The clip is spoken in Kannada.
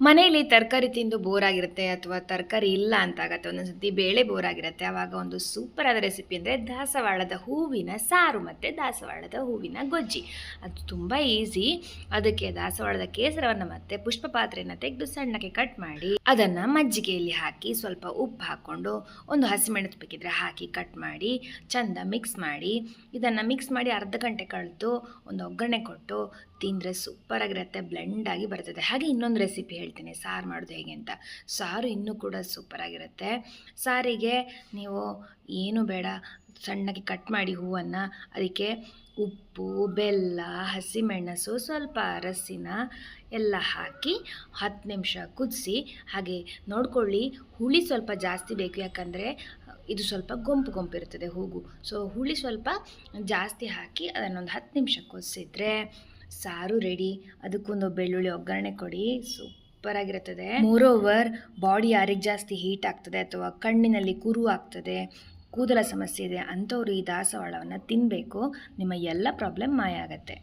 ಮನೆಯಲ್ಲಿ ತರಕಾರಿ ತಿಂದು ಬೋರ್ ಆಗಿರುತ್ತೆ ಅಥವಾ ತರಕಾರಿ ಇಲ್ಲ ಅಂತಾಗತ್ತೆ, ಒಂದೊಂದು ಸತಿ ಬೇಳೆ ಬೋರ್ ಆಗಿರುತ್ತೆ. ಆವಾಗ ಒಂದು ಸೂಪರ್ ಆದ ರೆಸಿಪಿ ಅಂದರೆ ದಾಸವಾಳದ ಹೂವಿನ ಸಾರು ಮತ್ತು ದಾಸವಾಳದ ಹೂವಿನ ಗೊಜ್ಜಿ. ಅದು ತುಂಬ ಈಸಿ. ಅದಕ್ಕೆ ದಾಸವಾಳದ ಕೇಸರವನ್ನು ಮತ್ತು ಪುಷ್ಪ ಪಾತ್ರೆಯನ್ನು ತೆಗೆದು ಸಣ್ಣಕ್ಕೆ ಕಟ್ ಮಾಡಿ ಅದನ್ನು ಮಜ್ಜಿಗೆಯಲ್ಲಿ ಹಾಕಿ ಸ್ವಲ್ಪ ಉಪ್ಪು ಹಾಕ್ಕೊಂಡು ಒಂದು ಹಸಿಮೆಣಸು ಬೇಕಿದ್ರೆ ಹಾಕಿ ಕಟ್ ಮಾಡಿ ಚೆಂದ ಮಿಕ್ಸ್ ಮಾಡಿ ಇದನ್ನು ಮಿಕ್ಸ್ ಮಾಡಿ ಅರ್ಧ ಗಂಟೆ ಕಳೆದು ಒಂದು ಒಗ್ಗರಣೆ ಕೊಟ್ಟು ತಿಂದರೆ ಸೂಪರಾಗಿರುತ್ತೆ, ಬ್ಲೆಂಡಾಗಿ ಬರ್ತದೆ. ಹಾಗೆ ಇನ್ನೊಂದು ರೆಸಿಪಿ ಹೇಳ್ತೀನಿ ಸಾರು ಮಾಡೋದು ಹೇಗೆ ಅಂತ. ಸಾರು ಇನ್ನೂ ಕೂಡ ಸೂಪರಾಗಿರುತ್ತೆ. ಸಾರಿಗೆ ನೀವು ಏನು ಬೇಡ, ಸಣ್ಣಗೆ ಕಟ್ ಮಾಡಿ ಹೂವನ್ನು, ಅದಕ್ಕೆ ಉಪ್ಪು, ಬೆಲ್ಲ, ಹಸಿಮೆಣಸು, ಸ್ವಲ್ಪ ಅರಸಿನ ಎಲ್ಲ ಹಾಕಿ 10 ನಿಮಿಷ ಕುದಿಸಿ. ಹಾಗೆ ನೋಡ್ಕೊಳ್ಳಿ, ಹುಳಿ ಸ್ವಲ್ಪ ಜಾಸ್ತಿ ಬೇಕು, ಯಾಕಂದರೆ ಇದು ಸ್ವಲ್ಪ ಗುಂಪಿರ್ತದೆ ಹೂಗು. ಸೊ ಹುಳಿ ಸ್ವಲ್ಪ ಜಾಸ್ತಿ ಹಾಕಿ ಅದನ್ನೊಂದು 10 ನಿಮಿಷ ಕುದಿಸಿದ್ರೆ ಸಾರು ರೆಡಿ. ಅದಕ್ಕೊಂದು ಬೆಳ್ಳುಳ್ಳಿ ಒಗ್ಗರಣೆ ಕೊಡಿ, ಸೂಪರಾಗಿರುತ್ತದೆ. ಮೋರೋವರ್ ಬಾಡಿ ಯಾರಿಗೆ ಜಾಸ್ತಿ ಹೀಟ್ ಆಗ್ತದೆ ಅಥವಾ ಕಣ್ಣಿನಲ್ಲಿ ಕುರು ಆಗ್ತದೆ, ಕೂದಲ ಸಮಸ್ಯೆ ಇದೆ ಅಂಥವ್ರು ಈ ದಾಸವಾಳವನ್ನು ತಿನ್ನಬೇಕು. ನಿಮ್ಮ ಎಲ್ಲ ಪ್ರಾಬ್ಲಮ್ ಮಾಯ ಆಗುತ್ತೆ.